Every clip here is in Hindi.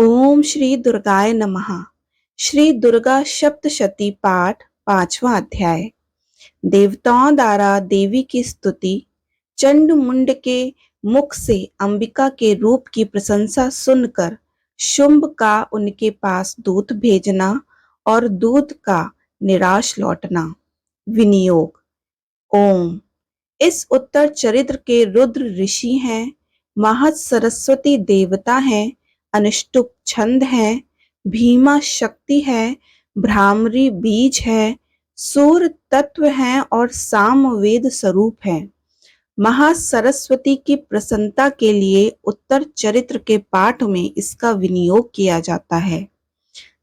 ओम श्री दुर्गाय नमः। श्री दुर्गा सप्तशती पाठ 5वां अध्याय। देवताओं द्वारा देवी की स्तुति। चंड मुंड के मुख से अंबिका के रूप की प्रशंसा सुनकर शुंभ का उनके पास दूत भेजना और दूत का निराश लौटना। विनियोग। ओम। इस उत्तर चरित्र के रुद्र ऋषि हैं, महत सरस्वती देवता हैं, अनुष्टुप छंद है, भीमा शक्ति है, भ्रामरी बीज है, सूर तत्व है और सामवेद स्वरूप है। महासरस्वती की प्रसन्नता के लिए उत्तर चरित्र के पाठ में इसका विनियोग किया जाता है।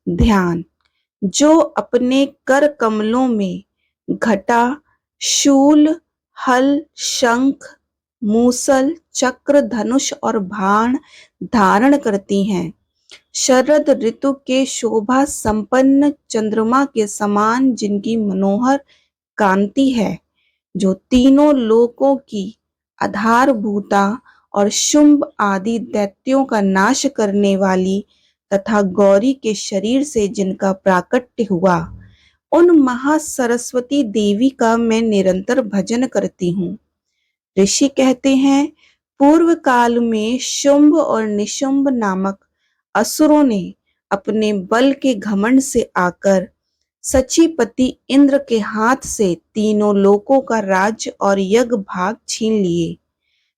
ध्यान। जो अपने कर कमलों में घटा, शूल, हल, शंख, मूसल, चक्र, धनुष और बाण धारण करती हैं, शरद ऋतु के शोभा संपन्न चंद्रमा के समान जिनकी मनोहर कांति है, जो तीनों लोकों की आधारभूता और शुंभ आदि दैत्यों का नाश करने वाली तथा गौरी के शरीर से जिनका प्राकट्य हुआ, उन महासरस्वती देवी का मैं निरंतर भजन करती हूँ। ऋषि कहते हैं, पूर्व काल में शुंभ और निशुंभ नामक असुरों ने अपने बल के घमंड से आकर सचीपति इंद्र के हाथ से तीनों लोकों का राज्य और यज्ञ भाग छीन लिए।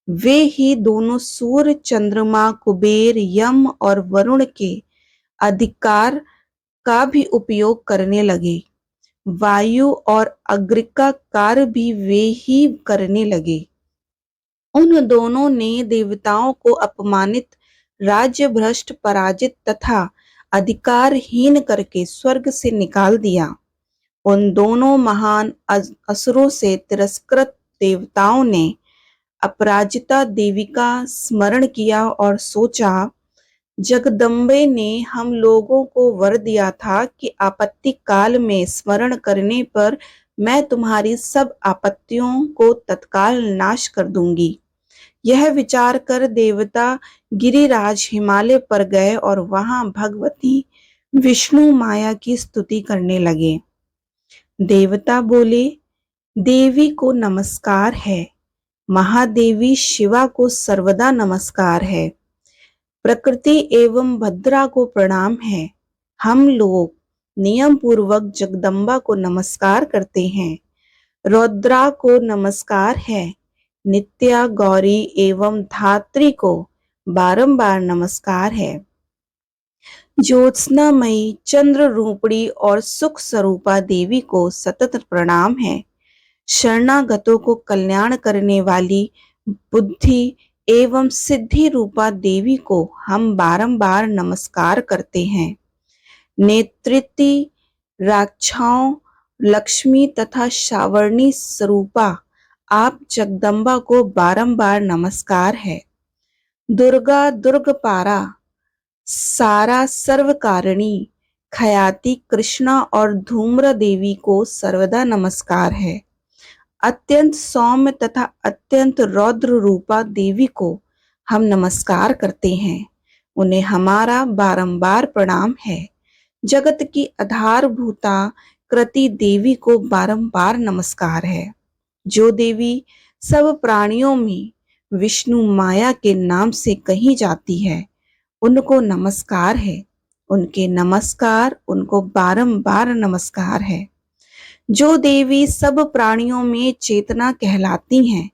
वे ही दोनों सूर्य, चंद्रमा, कुबेर, यम और वरुण के अधिकार का भी उपयोग करने लगे। वायु और अग्नि का कार्य भी वे ही करने लगे। उन दोनों ने देवताओं को अपमानित, राज्य भ्रष्ट, पराजित तथा अधिकारहीन करके स्वर्ग से निकाल दिया। उन दोनों महान असुरों से तिरस्कृत देवताओं ने अपराजिता देवी का स्मरण किया और सोचा, जगदम्बे ने हम लोगों को वर दिया था कि आपत्ति काल में स्मरण करने पर मैं तुम्हारी सब आपत्तियों को तत्काल नाश कर दूंगी। यह विचार कर देवता गिरिराज हिमालय पर गए और वहां भगवती विष्णु माया की स्तुति करने लगे। देवता बोले, देवी को नमस्कार है, महादेवी शिवा को सर्वदा नमस्कार है, प्रकृति एवं भद्रा को प्रणाम है। हम लोग नियम पूर्वक जगदम्बा को नमस्कार करते हैं। रौद्रा को नमस्कार है, नित्या, गौरी एवं धात्री को बारंबार नमस्कार है। ज्योत्सनामयी, चंद्र रूपणी और सुख स्वरूपा देवी को सतत प्रणाम है। शरणागतों को कल्याण करने वाली बुद्धि एवं सिद्धि रूपा देवी को हम बारंबार नमस्कार करते हैं। नेत्रिति, राक्षाओं, लक्ष्मी तथा श्रावणी स्वरूपा आप जगदम्बा को बारंबार नमस्कार है। दुर्गा, दुर्गपारा, सारा, सर्वकारिणी, खयाति, कृष्णा और धूम्र देवी को सर्वदा नमस्कार है। अत्यंत सौम्य तथा अत्यंत रौद्र रूपा देवी को हम नमस्कार करते हैं। उन्हें हमारा बारंबार प्रणाम है। जगत की आधारभूता कृति देवी को बारंबार नमस्कार है। जो देवी सब प्राणियों में विष्णु माया के नाम से कही जाती है, उनको नमस्कार है। उनके नमस्कार, उनको बारंबार नमस्कार है। जो देवी सब प्राणियों में चेतना कहलाती हैं,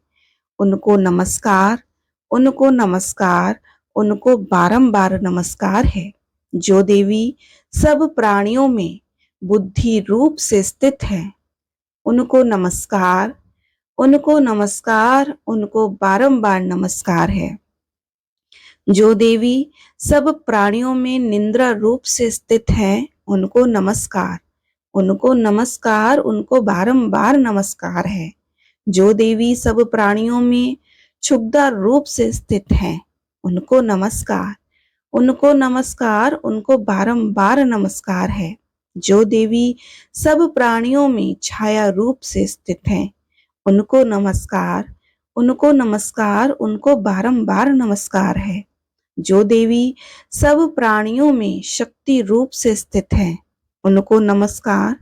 उनको नमस्कार, उनको नमस्कार, उनको बारंबार नमस्कार है। जो देवी सब प्राणियों में बुद्धि रूप से स्थित है, उनको नमस्कार, उनको नमस्कार, उनको बारंबार नमस्कार है। जो देवी सब प्राणियों में निद्रा रूप से स्थित है, उनको नमस्कार, उनको नमस्कार, उनको बारंबार नमस्कार है। जो देवी सब प्राणियों में क्षुब्धा रूप से स्थित है, उनको नमस्कार, उनको नमस्कार, उनको बारंबार नमस्कार है। जो देवी सब प्राणियों में छाया रूप से स्थित है, उनको नमस्कार, उनको नमस्कार, उनको बारंबार नमस्कार है। जो देवी सब प्राणियों में शक्ति रूप से स्थित है, उनको नमस्कार,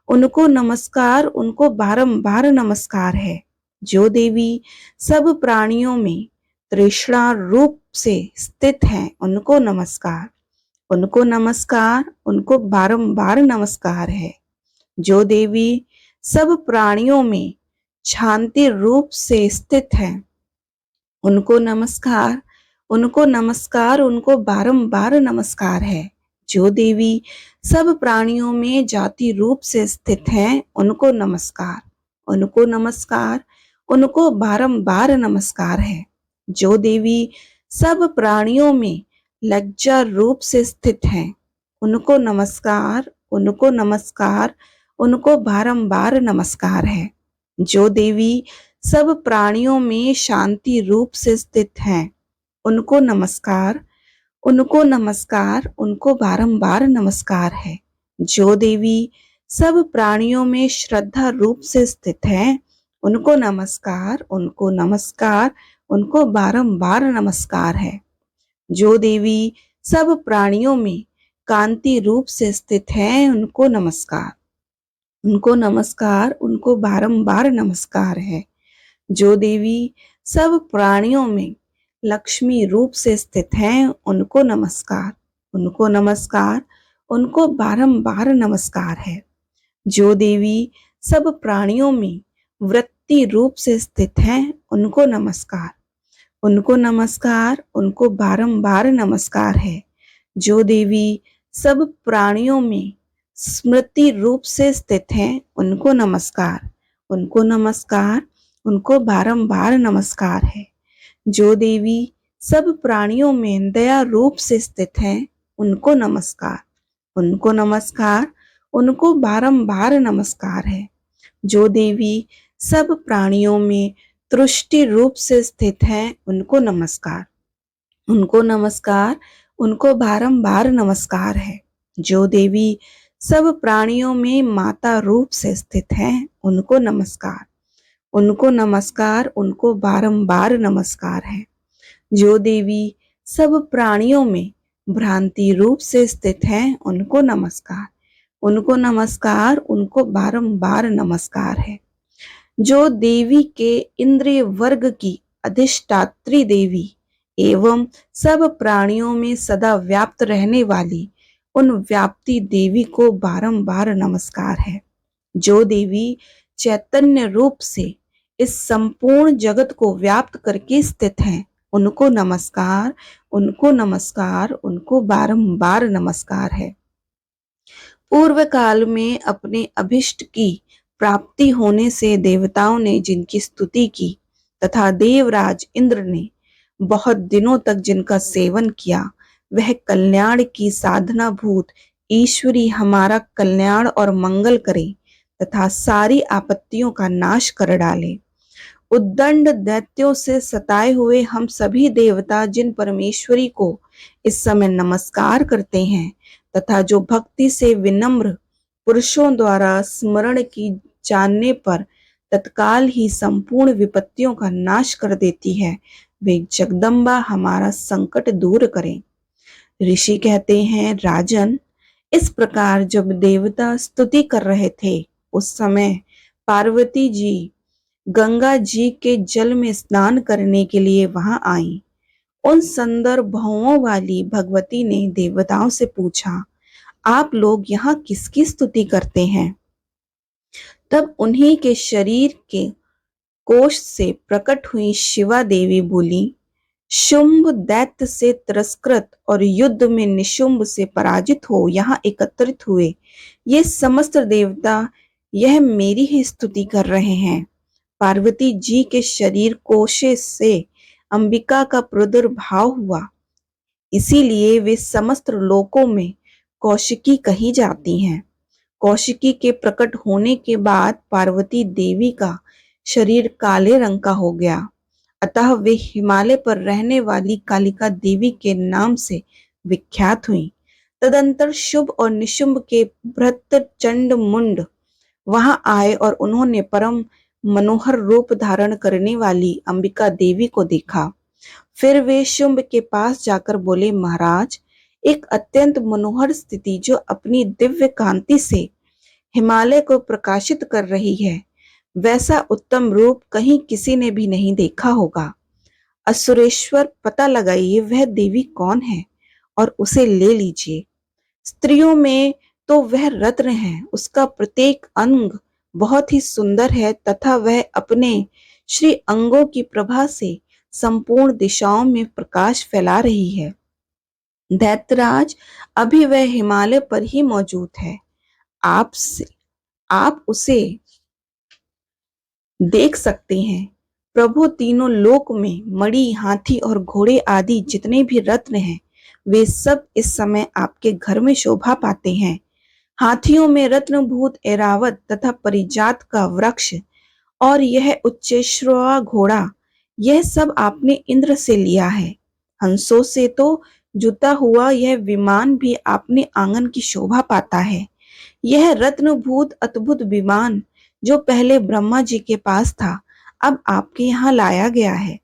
उनको नमस्कार, उनको बारंबार नमस्कार है। जो देवी सब प्राणियों में तृष्णा रूप से स्थित है, उनको नमस्कार, उनको नमस्कार, उनको बारंबार नमस्कार है। जो देवी सब प्राणियों में शांति रूप से स्थित है, उनको नमस्कार, उनको नमस्कार, उनको बारंबार नमस्कार है। जो देवी सब प्राणियों में जाति रूप से स्थित हैं, उनको नमस्कार, उनको नमस्कार, उनको बारंबार नमस्कार है। जो देवी सब प्राणियों में लज्जा रूप से स्थित हैं, उनको नमस्कार, उनको नमस्कार, उनको बारंबार नमस्कार है। जो देवी सब प्राणियों में शांति रूप से स्थित हैं, उनको नमस्कार, उनको नमस्कार, उनको बारंबार नमस्कार है। जो देवी सब प्राणियों में श्रद्धा रूप से स्थित हैं, उनको नमस्कार, उनको नमस्कार, उनको बारंबार नमस्कार है। जो देवी सब प्राणियों में कांति रूप से स्थित हैं, उनको नमस्कार, उनको नमस्कार, उनको बारंबार नमस्कार है। जो देवी सब प्राणियों में लक्ष्मी रूप से स्थित हैं, उनको नमस्कार, उनको नमस्कार, उनको बारंबार नमस्कार है। जो देवी सब प्राणियों में वृत्ति रूप से स्थित हैं, उनको नमस्कार, उनको नमस्कार, उनको बारंबार नमस्कार है। जो देवी सब प्राणियों में स्मृति रूप से स्थित हैं, उनको नमस्कार, उनको नमस्कार, उनको बारंबार नमस्कार है। जो देवी सब प्राणियों में दया रूप से स्थित हैं, उनको नमस्कार, उनको नमस्कार, उनको बारंबार नमस्कार है। जो देवी सब प्राणियों में तुष्टि रूप से स्थित हैं, उनको नमस्कार, उनको नमस्कार, उनको बारंबार नमस्कार है। जो देवी सब प्राणियों में माता रूप से स्थित हैं, उनको नमस्कार, उनको नमस्कार, उनको बारंबार नमस्कार है। जो देवी सब प्राणियों में भ्रांति रूप से स्थित हैं, उनको नमस्कार, उनको नमस्कार, उनको बारंबार नमस्कार है। जो देवी के इंद्रिय वर्ग की अधिष्ठात्री देवी एवं सब प्राणियों में सदा व्याप्त रहने वाली उन व्याप्ति देवी को बारंबार नमस्कार है। जो देवी चैतन्य रूप से इस संपूर्ण जगत को व्याप्त करके स्थित हैं, उनको नमस्कार, उनको नमस्कार, उनको बारंबार नमस्कार है। पूर्व काल में अपने अभिष्ट की प्राप्ति होने से देवताओं ने जिनकी स्तुति की तथा देवराज इंद्र ने बहुत दिनों तक जिनका सेवन किया, वह कल्याण की साधना भूत ईश्वरी हमारा कल्याण और मंगल करे तथा सारी आपत्तियों का नाश कर डाले। उद्दंड दैत्यों से सताए हुए हम सभी देवता जिन परमेश्वरी को इस समय नमस्कार करते हैं तथा जो भक्ति से विनम्र पुरुषों द्वारा स्मरण की जानने पर तत्काल ही संपूर्ण विपत्तियों का नाश कर देती है, वे जगदम्बा हमारा संकट दूर करें। ऋषि कहते हैं, राजन, इस प्रकार जब देवता स्तुति कर रहे थे, उस समय पार्वती जी गंगा जी के जल में स्नान करने के लिए वहां आई। उन सुंदर भौहों वाली भगवती ने देवताओं से पूछा, आप लोग यहाँ किसकी स्तुति करते हैं? तब उन्हीं के शरीर के कोश से प्रकट हुई शिवा देवी बोली, शुंभ दैत्य से तिरस्कृत और युद्ध में निशुंभ से पराजित हो यहाँ एकत्रित हुए ये समस्त देवता यह मेरी ही स्तुति कर रहे हैं। पार्वती जी के शरीर कोशे से अंबिका का प्रादुर्भाव हुआ, इसीलिए वे समस्त लोकों में कौशिकी कही जाती हैं। कौशिकी के प्रकट होने के बाद पार्वती देवी का शरीर काले रंग का हो गया, अतः वे हिमालय पर रहने वाली कालिका देवी के नाम से विख्यात हुई। तदंतर शुभ और निशुंभ के भ्रत चंड मुंड वहां आए और उन्होंने परम मनोहर रूप धारण करने वाली अंबिका देवी को देखा। फिर वे शुंभ के पास जाकर बोले, महाराज, एक अत्यंत मनोहर स्थिति जो अपनी दिव्य कांति से हिमालय को प्रकाशित कर रही है, वैसा उत्तम रूप कहीं किसी ने भी नहीं देखा होगा। असुरेश्वर, पता लगाइए वह देवी कौन है और उसे ले लीजिए। स्त्रियों में तो वह रत्न है, उसका प्रत्येक अंग बहुत ही सुंदर है तथा वह अपने श्री अंगों की प्रभा से संपूर्ण दिशाओं में प्रकाश फैला रही है। दैत्यराज, अभी वह हिमालय पर ही मौजूद है। आप उसे देख सकते हैं। प्रभु, तीनों लोक में मणि, हाथी और घोड़े आदि जितने भी रत्न हैं, वे सब इस समय आपके घर में शोभा पाते हैं। हाथियों में रत्नभूत ऐरावत तथा परिजात का वृक्ष और यह उच्चैश्रवा घोड़ा, यह सब आपने इंद्र से लिया है। हंसों से तो जुता हुआ यह विमान भी आपने आंगन की शोभा पाता है। यह रत्नभूत अद्भुत विमान जो पहले ब्रह्मा जी के पास था, अब आपके यहाँ लाया गया है।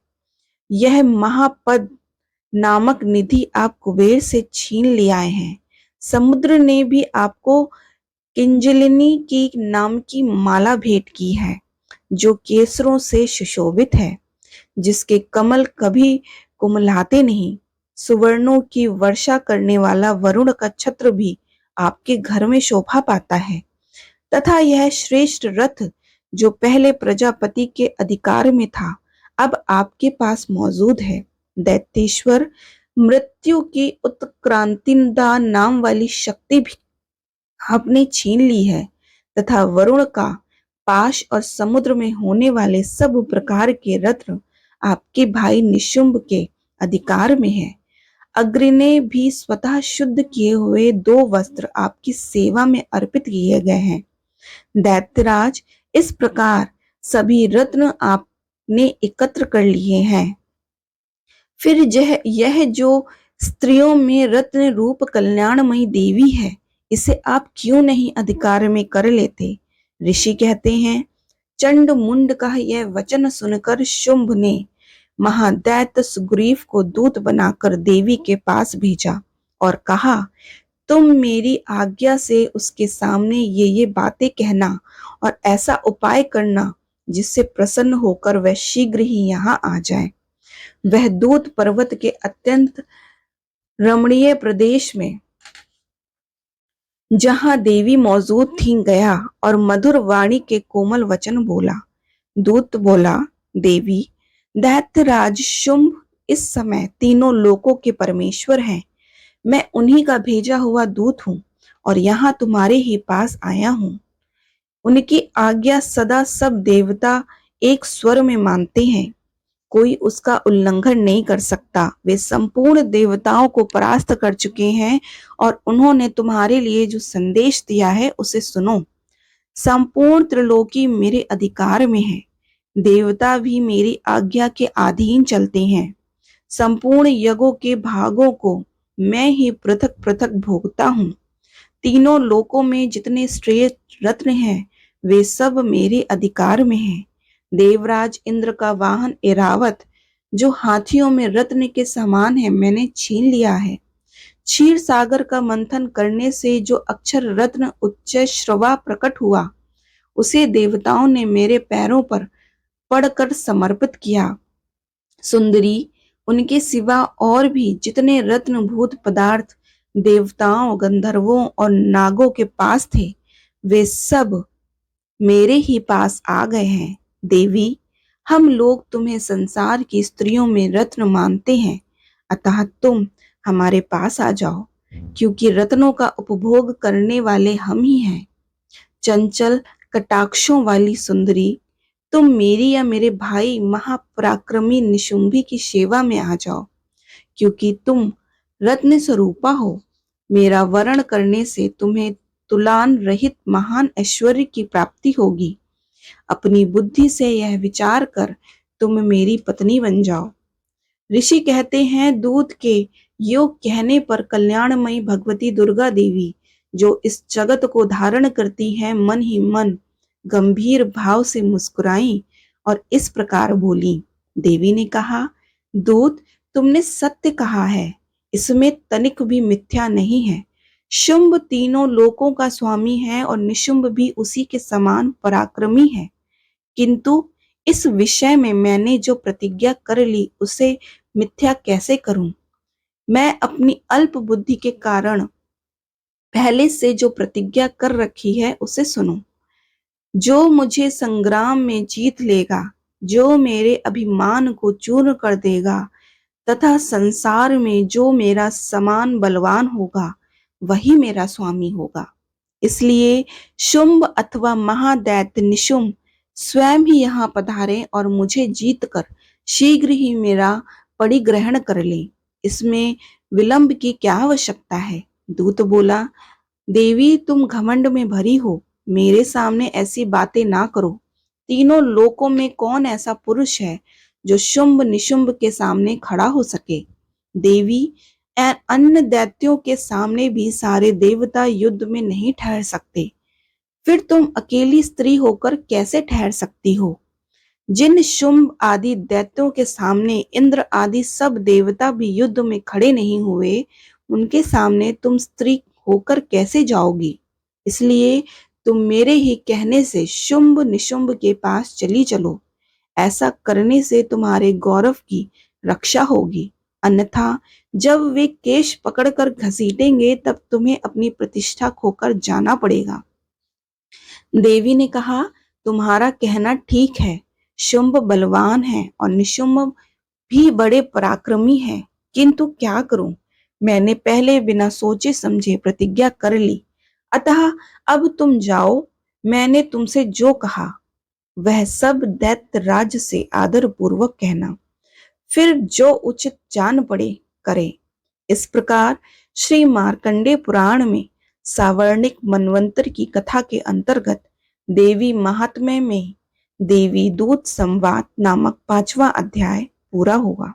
यह महापद नामक निधि आप कुबेर से छीन ले आए हैं। समुद्र ने भी आपको किंजलिनी की नाम की माला भेंट की है, जो केसरों से सुशोभित है, जिसके कमल कभी कुमलाते नहीं। सुवर्णों की वर्षा करने वाला वरुण का छत्र भी आपके घर में शोभा पाता है तथा यह श्रेष्ठ रथ जो पहले प्रजापति के अधिकार में था, अब आपके पास मौजूद है। दैत्येश्वर, मृत्यु की उत्क्रांतिदा नाम वाली शक्ति भी आपने छीन ली है तथा वरुण का पाश और समुद्र में होने वाले सब प्रकार के रत्न आपके भाई निशुंभ के अधिकार में है। अग्नि ने भी स्वतः शुद्ध किए हुए 2 वस्त्र आपकी सेवा में अर्पित किए गए हैं। दैत्यराज, इस प्रकार सभी रत्न आपने एकत्र कर लिए हैं। फिर यह जो स्त्रियों में रत्न रूप कल्याणमयी देवी है, इसे आप क्यों नहीं अधिकार में कर लेते? ऋषि कहते हैं, चंड मुंड का यह वचन सुनकर शुंभ ने महादैत्य सुग्रीव को दूत बनाकर देवी के पास भेजा और कहा, तुम मेरी आज्ञा से उसके सामने ये बातें कहना और ऐसा उपाय करना जिससे प्रसन्न होकर वह शीघ्र ही यहाँ आ जाए। वह दूत पर्वत के अत्यंत रमणीय प्रदेश में जहां देवी मौजूद थी गया और मधुर वाणी के कोमल वचन बोला। दूत बोला, देवी, दैत्यराज शुंभ इस समय तीनों लोकों के परमेश्वर हैं। मैं उन्हीं का भेजा हुआ दूत हूँ और यहाँ तुम्हारे ही पास आया हूँ। उनकी आज्ञा सदा सब देवता एक स्वर में मानते हैं, कोई उसका उल्लंघन नहीं कर सकता। वे संपूर्ण देवताओं को परास्त कर चुके हैं और उन्होंने तुम्हारे लिए जो संदेश दिया है उसे सुनो। संपूर्ण त्रिलोकी मेरे अधिकार में है, देवता भी मेरी आज्ञा के अधीन चलते हैं। संपूर्ण यज्ञों के भागों को मैं ही पृथक पृथक भोगता हूँ। तीनों लोकों में जितने श्रेष्ठ रत्न हैं, वे सब मेरे अधिकार में हैं। देवराज इंद्र का वाहन ऐरावत जो हाथियों में रत्न के समान है, मैंने छीन लिया है। क्षीर सागर का मंथन करने से जो अक्षर रत्न उच्चैश्रवा प्रकट हुआ, उसे देवताओं ने मेरे पैरों पर पड़कर समर्पित किया। सुंदरी, उनके सिवा और भी जितने रत्नभूत पदार्थ देवताओं, गंधर्वों और नागों के पास थे, वे सब मेरे ही पास आ गए हैं। देवी, हम लोग तुम्हें संसार की स्त्रियों में रत्न मानते हैं, अतः तुम हमारे पास आ जाओ, क्योंकि रत्नों का उपभोग करने वाले हम ही हैं। चंचल कटाक्षों वाली सुंदरी, तुम मेरी या मेरे भाई महापराक्रमी निशुंभी की सेवा में आ जाओ, क्योंकि तुम रत्न स्वरूपा हो। मेरा वरण करने से तुम्हें तुलान रहित महान ऐश्वर्य की प्राप्ति होगी। अपनी बुद्धि से यह विचार कर तुम मेरी पत्नी बन जाओ। ऋषि कहते हैं, दूत के योग कहने पर कल्याणमयी भगवती दुर्गा देवी, जो इस जगत को धारण करती है, मन ही मन गंभीर भाव से मुस्कुराई और इस प्रकार बोली। देवी ने कहा, दूत, तुमने सत्य कहा है, इसमें तनिक भी मिथ्या नहीं है। शुंभ तीनों लोकों का स्वामी है और निशुंभ भी उसी के समान पराक्रमी है, किंतु इस विषय में मैंने जो प्रतिज्ञा कर ली उसे मिथ्या कैसे करूं? मैं अपनी अल्प बुद्धि के कारण पहले से जो प्रतिज्ञा कर रखी है उसे सुनो। जो मुझे संग्राम में जीत लेगा, जो मेरे अभिमान को चूर्ण कर देगा तथा संसार में जो मेरा समान बलवान होगा, वही मेरा स्वामी होगा। इसलिए शुंभ अथवा महादैत्य निशुंभ स्वयं ही यहाँ पधारे और मुझे जीतकर शीघ्र ही मेरा परिग्रहण कर ले। इसमें विलंब की क्या आवश्यकता है? दूत बोला, देवी, तुम घमंड में भरी हो, मेरे सामने ऐसी बातें ना करो। तीनों लोकों में कौन ऐसा पुरुष है जो शुंभ निशुंभ के सामने खड़ा हो सके? देवी, अन्य दैत्यों के सामने भी सारे देवता युद्ध में नहीं ठहर सकते, फिर तुम अकेली स्त्री होकर कैसे ठहर सकती हो? जिन शुंभ आदि दैत्यों के सामने इंद्र आदि सब देवता भी युद्ध में खड़े नहीं हुए, उनके सामने तुम स्त्री होकर कैसे जाओगी? इसलिए तुम मेरे ही कहने से शुंभ निशुंभ के पास चली चलो। ऐसा करने से तुम्हारे गौरव की रक्षा होगी, अन्यथा जब वे केश पकड़कर घसीटेंगे तब तुम्हें अपनी प्रतिष्ठा खोकर जाना पड़ेगा। देवी ने कहा, तुम्हारा कहना ठीक है, शुंभ बलवान है और निशुंभ भी बड़े पराक्रमी हैं, किंतु क्या करूं? मैंने पहले बिना सोचे समझे प्रतिज्ञा कर ली, अतः अब तुम जाओ। मैंने तुमसे जो कहा वह सब दैत्य राज से आदर पूर्वक कहना, फिर जो उचित जान पड़े करे। इस प्रकार श्री मार्कंडे पुराण में सावर्णिक मनवंतर की कथा के अंतर्गत देवी महात्म्य में देवी दूत संवाद नामक 5वां अध्याय पूरा हुआ।